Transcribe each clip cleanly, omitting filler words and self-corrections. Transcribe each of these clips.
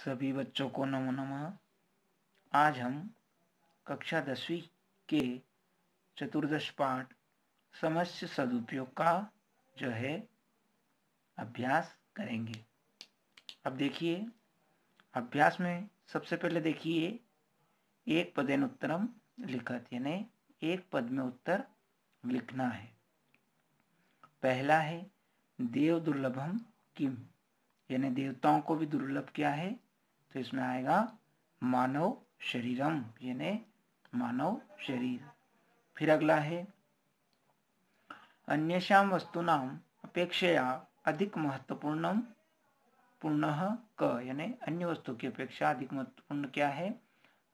सभी बच्चों को नमो नमः। आज हम कक्षा 10वीं के चतुर्दश पाठ समस्य सदुपयोग का जो है अभ्यास करेंगे। अब देखिए, अभ्यास में सबसे पहले देखिए एक पदेन उत्तरम लिखत, यानी एक पद में उत्तर लिखना है। पहला है देव दुर्लभम किम, यानी देवताओं को भी दुर्लभ क्या है, तो इसमें आएगा मानव शरीरम, यानी मानव शरीर। फिर अगला है अन्येषां वस्तूनां अपेक्षया अधिक महत्वपूर्णम पूर्णः क, यानी अन्य वस्तु की अपेक्षा अधिक महत्वपूर्ण क्या है,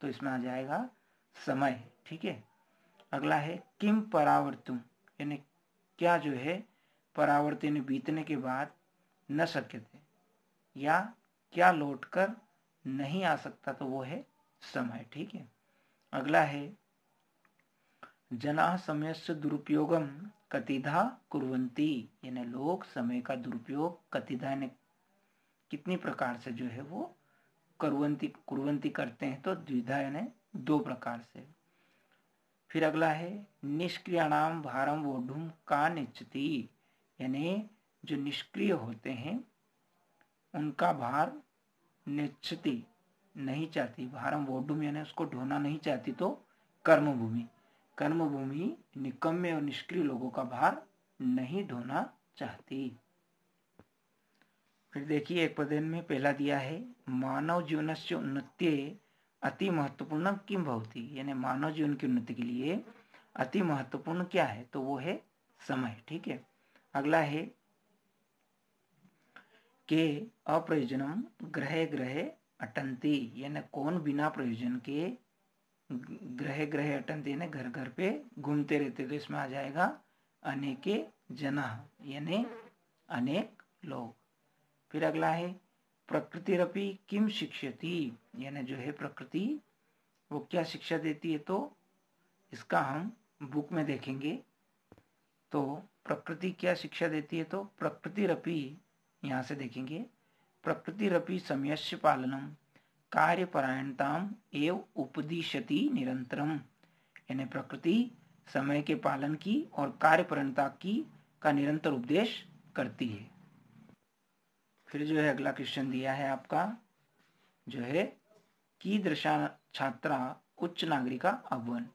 तो इसमें आ जाएगा समय। ठीक है। अगला है किम परावर्तुम, यानी क्या जो है परावर्तन बीतने के बाद न शक्यते, या क्या लौटकर नहीं आ सकता, तो वो है समय। ठीक है। अगला है जना समयस्य दुरुपयोगम कतिधा कुर्वन्ति, यानी लोग समय का दुरुपयोग कतिधा ने कितनी प्रकार से जो है वो कुर्वन्ति करते हैं, तो द्विधा यानी दो प्रकार से। फिर अगला है निष्क्रियाणाम भारम वोढुम का निश्चिति, यानी जो निष्क्रिय होते हैं उनका भार निश्चिति नहीं चाहती, भारम वोढुम यानी उसको ढोना नहीं चाहती, तो कर्मभूमि निकम्मे और निष्क्रिय लोगों का भार नहीं ढोना चाहती। फिर देखिए एक पदेन में पहला दिया है मानव जीवन से उन्नति अति महत्वपूर्ण किम भवति, यानी मानव जीवन की उन्नति के लिए अति महत्वपूर्ण क्या है, तो वो है समय। ठीक है। अगला है के अप्रयोजनम ग्रहे ग्रहे अटंती, यानी कौन बिना प्रयोजन के ग्रहे ग्रहे अटंती यानी घर घर पे घूमते रहते, तो इसमें आ जाएगा अनेके जना, यानी अनेक लोग। फिर अगला है प्रकृतिरपि किम शिक्षयति, यानी जो है प्रकृति वो क्या शिक्षा देती है, तो इसका हम बुक में देखेंगे। तो प्रकृति क्या शिक्षा देती है, तो प्रकृतिरपि यहाँ से देखेंगे प्रकृतिरपि समयस्य पालनम कार्यपरायणताम एव उपदिशति निरंतरम, यानी प्रकृति समय के पालन की और कार्यपरायणता की का निरंतर उपदेश करती है। फिर जो है अगला क्वेश्चन दिया है आपका जो है कीदृशा छात्रा उच्च नागरिका अभवन,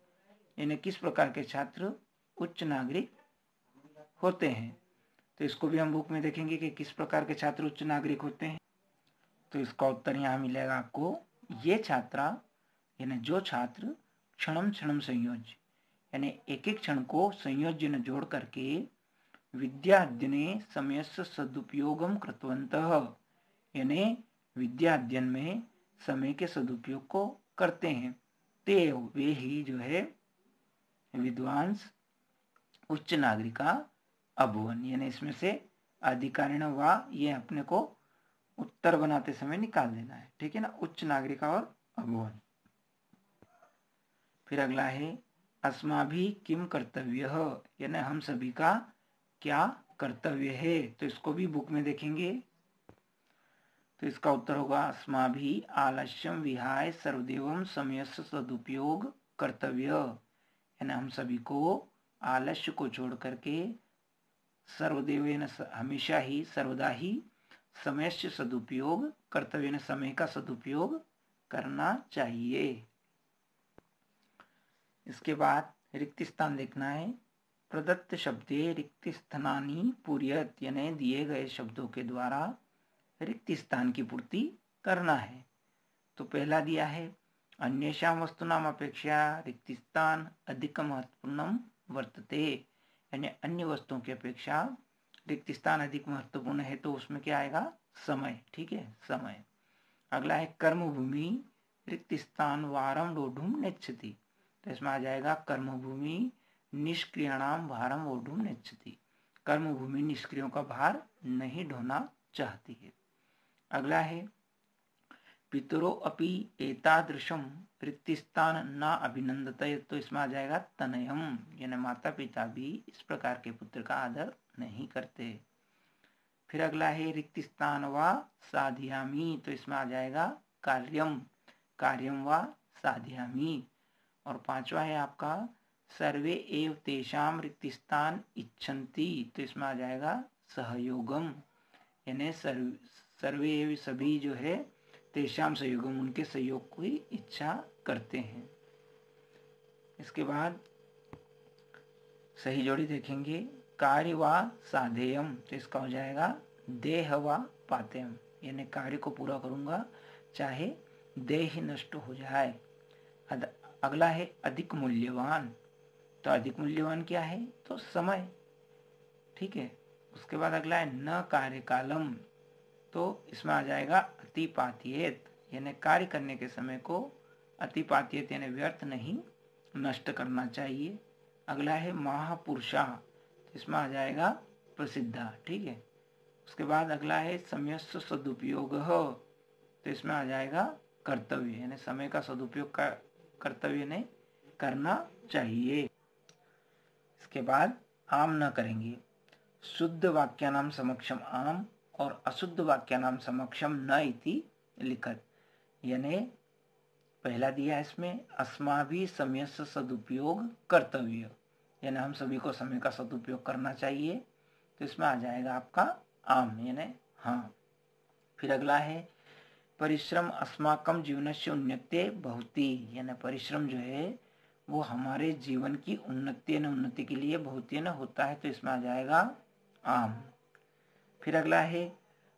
यानी किस प्रकार के छात्र उच्च नागरिक होते हैं, तो इसको भी हम बुक में देखेंगे कि किस प्रकार के छात्र उच्च नागरिक होते हैं। तो इसका उत्तर यहाँ मिलेगा आपको, ये छात्रा यानी जो छात्र क्षणम क्षणम संयोज्य, यानी एक एक क्षण को संयोज्य ने जोड़ करके विद्या अध्ययने समयस्य सदुपयोगम कृतवन्तः, यानी विद्या अध्ययन में समय के सदुपयोग को करते हैं, ते वे ही जो है विद्वांस उच्च नागरिका अभुवन, यानी इसमें से अधिकारिण वा ये अपने को उत्तर बनाते समय निकाल देना है। ठीक है ना, उच्च नागरिका और अभुवन। फिर अगला है अस्माभि किम कर्तव्य, यानी हम सभी का क्या कर्तव्य है, तो इसको भी बुक में देखेंगे। तो इसका उत्तर होगा अस्माभि आलस्यम विहाय सर्वदेवम समयस्य सदुपयोग कर्तव्य, यानी हम सभी को आलस्य को छोड़ करके सर्वदेव हमेशा ही सर्वदा ही समय से सदुपयोग कर्तव्य ने समय का सदुपयोग करना चाहिए। इसके बाद रिक्त स्थान देखना है। प्रदत्त शब्दे रिक्त स्थानानि पूर्यत, यानी दिए गए शब्दों के द्वारा रिक्त स्थान की पूर्ति करना है। तो पहला दिया है अन्येषां वस्तूनाम अपेक्षा रिक्त स्थान अधिक महत्वपूर्णम वर्तते, यानी अन्य वस्तुओं की अपेक्षा रिक्त स्थान अधिक महत्वपूर्ण है, तो उसमें क्या आएगा समय। ठीक है, समय। अगला है कर्मभूमि रिक्त स्थान वारम लोढ़ुम नेच्छति, तो इसमें आ जाएगा कर्मभूमि निष्क्रियाणाम भारम वोढुम नेच्छति, कर्मभूमि निष्क्रियों का भार नहीं ढोना चाहती है। अगला है पितरो अपि एतादृशम रिक्त स्थान न अभिनंदते, तो इसमें आ जाएगा तनयम, यानी माता पिता भी इस प्रकार के पुत्र का आदर नहीं करते। फिर अगला है रिक्त स्थान व साधयामी, तो इसमें आ जाएगा कार्यम, कार्यम व साधयामी। और पांचवा है आपका सर्वे एव तेषाम रिक्त स्थान इच्छन्ति, तो इसमें आ जाएगा सहयोगम, यानी सर्वे एव सभी जो है तेषाम सहयोगम, उनके सहयोग की इच्छा करते हैं। इसके बाद सही जोड़ी देखेंगे, कार्य व साधेयम, तो इसका हो जाएगा देह व पातेयम, यानी कार्य को पूरा करूंगा चाहे देह ही नष्ट हो जाए। अगला है अधिक मूल्यवान, तो अधिक मूल्यवान क्या है, तो समय, ठीक है। उसके बाद अगला है न कार्यकालम, तो इसमें आ जाएगा अतिपात्येत, यानी कार्य करने के समय को अतिपात्येत यानी व्यर्थ नहीं नष्ट करना चाहिए। अगला है महापुरुषा, इसमें आ जाएगा प्रसिद्धा, ठीक है। उसके बाद अगला है समयस्य सदुपयोग, तो इसमें आ जाएगा कर्तव्य, यानी समय का सदुपयोग का कर्तव्य नहीं करना चाहिए। इसके बाद आम न करेंगे, शुद्ध वाक्यानाम समक्षम आम और अशुद्ध वाक्यानाम समक्षम न इति लिखत, यानी पहला दिया इसमें अस्माभि समयस्य सदुपयोग कर्तव्य, यानी हम सभी को समय का सदुपयोग करना चाहिए, तो इसमें आ जाएगा आपका आम, यानी हाँ। फिर अगला है परिश्रम अस्माकम जीवनस्य उन्नते भवति, यानी परिश्रम जो है वो हमारे जीवन की उन्नति के लिए बहुत होता है, तो इसमें आ जाएगा आम। फिर अगला है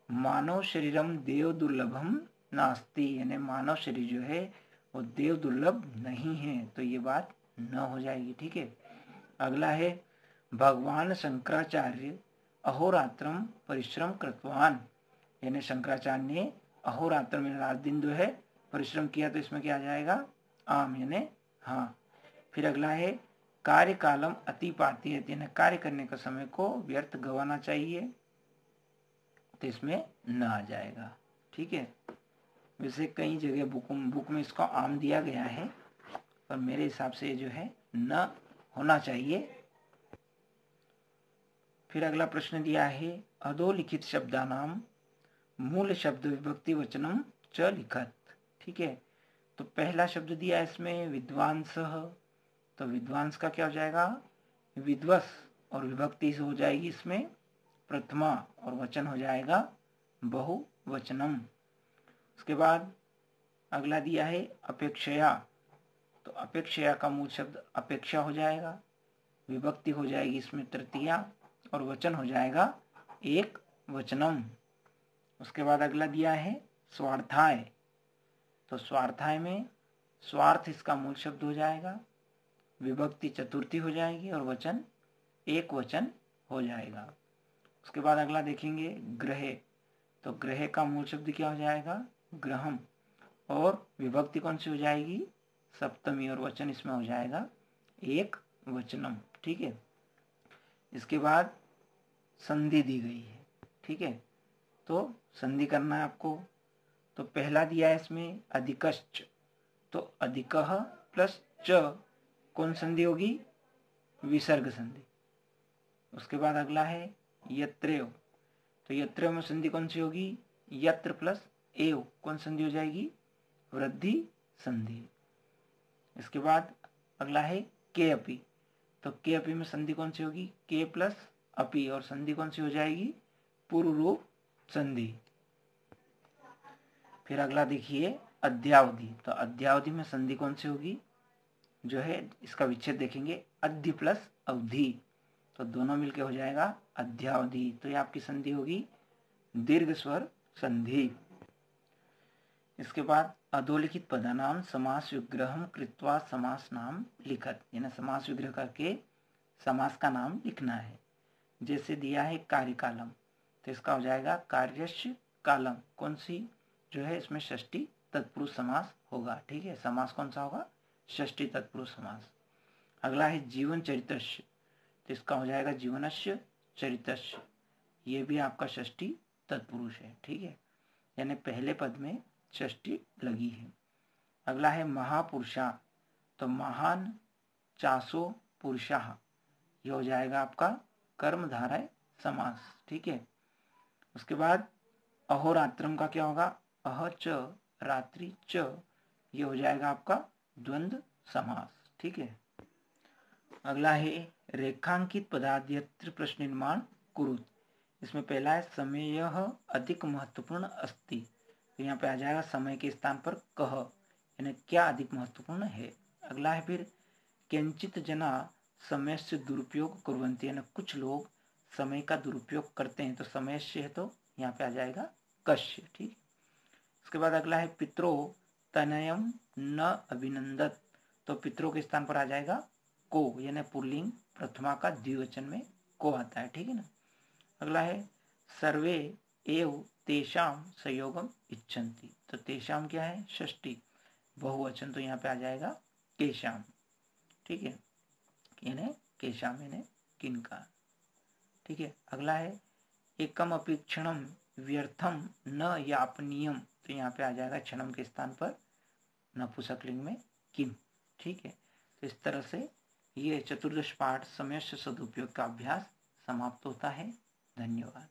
मानव शरीरम देव दुर्लभम नास्ति, यानी मानव शरीर जो है वो देव दुर्लभ नहीं है, तो ये बात न हो जाएगी, ठीक है। अगला है भगवान शंकराचार्य अहोरात्रम परिश्रम कृतवान, यानी शंकराचार्य ने अहोरात्र में रात दिन जो है परिश्रम किया, तो इसमें क्या आ जाएगा आम, यानी हाँ। फिर अगला है कार्य कालम अतिपात्येत, यानी कार्य करने का समय को व्यर्थ गंवाना चाहिए, तो इसमें न आ जाएगा, ठीक है। वैसे कई जगह बुक में इसका आम दिया गया है, पर मेरे हिसाब से जो है न होना चाहिए। फिर अगला प्रश्न दिया है अधोलिखित शब्दानाम मूल शब्द विभक्ति वचनम च लिखत, ठीक है। तो पहला शब्द दिया है इसमें विद्वांस, तो विद्वांस का क्या हो जाएगा विद्वस, और विभक्ति से हो जाएगी इसमें प्रथमा, और वचन हो जाएगा बहुवचनम। उसके बाद अगला दिया है अपेक्षया, तो अपेक्षया का मूल शब्द अपेक्षा हो जाएगा, विभक्ति हो जाएगी इसमें तृतीया, और वचन हो जाएगा एक वचनम। उसके बाद अगला दिया है स्वार्थाय, तो स्वार्थाय में स्वार्थ इसका मूल शब्द हो जाएगा, विभक्ति चतुर्थी हो जाएगी, और वचन एक वचन हो जाएगा। उसके बाद अगला देखेंगे ग्रहे, तो ग्रहे का मूल शब्द क्या हो जाएगा ग्रहम, और विभक्ति कौन सी हो जाएगी सप्तमी, और वचन इसमें हो जाएगा एक वचनम, ठीक है। इसके बाद संधि दी गई है, ठीक है, तो संधि करना है आपको। तो पहला दिया है इसमें अधिकश्च, तो अधिकः प्लस च कौन संधि होगी विसर्ग संधि। उसके बाद अगला है यत्रेव, तो यत्रेव में संधि कौन सी होगी यत्र प्लस एव कौन संधि हो जाएगी वृद्धि संधि। इसके बाद अगला है के अपि, तो के अपि में संधि कौन सी होगी के प्लस अपि, और संधि कौन सी हो जाएगी पूर्व रूप संधि। फिर अगला देखिए अध्यावधि, तो अध्यावधि में संधि कौन सी होगी जो है इसका विच्छेद देखेंगे अध्य प्लस अवधि, तो दोनों मिलके हो जाएगा अध्यावधि, तो ये आपकी संधि होगी दीर्घ स्वर संधि। इसके बाद अधोलिखित पदानाम समास विग्रहम कृत्वा समास नाम लिखत, यानी समास विग्रह करके समास का नाम लिखना है। जैसे दिया है कार्यकालम, तो इसका हो जाएगा कार्यस्य कालम, कौन सी जो है इसमें षष्ठी तत्पुरुष समास होगा, ठीक है। समास कौन सा होगा षष्ठी तत्पुरुष समास। अगला है जीवन चरितस्य, तो इसका हो जाएगा जीवनस्य चरितस्य, ये भी आपका षष्ठी तत्पुरुष है, ठीक है, यानी पहले पद में षष्ठी लगी है। अगला है महापुरुषा, तो महान चासो पुरुषा, ये हो जाएगा आपका कर्मधारय समास, ठीक है। उसके बाद अहोरात्रम का क्या होगा, अह च रात्रि च, ये हो जाएगा आपका द्वंद्व समास। ठीक है। अगला है रेखांकित पदाद्यत्र प्रश्न निर्माण कुरु। इसमें पहला है समय अधिक महत्वपूर्ण अस्ति, तो यहाँ पे आ जाएगा समय के स्थान पर कह, यानी क्या अधिक महत्वपूर्ण है। अगला है फिर किंचित जना समय से दुरुपयोग कुर्वन्ति, यानी कुछ लोग समय का दुरुपयोग करते हैं, तो समय से है तो यहाँ पे आ जाएगा कश्य। ठीक। उसके बाद अगला है पितरो तनयम न अभिनंदत, तो पितरों के स्थान पर आ जाएगा को, यानी पुल्लिंग प्रथमा का द्विवचन में को आता है। ठीक है ना। अगला है सर्वे एव तेषाम संयोगम इच्छन्ति, तो तेषाम क्या है, षष्ठी बहुवचन, तो यहाँ पे आ जाएगा केशाम। ठीक है, यानी केशाम यानी किनका। ठीक है। अगला है एकम अपि क्षणम व्यर्थम न यापनीयम, तो यहाँ पे आ जाएगा क्षणम के स्थान पर नपुंसकलिंग में किम। ठीक है। तो इस तरह से ये चतुर्दश पाठ समय से सदुपयोग का अभ्यास समाप्त होता है। धन्यवाद।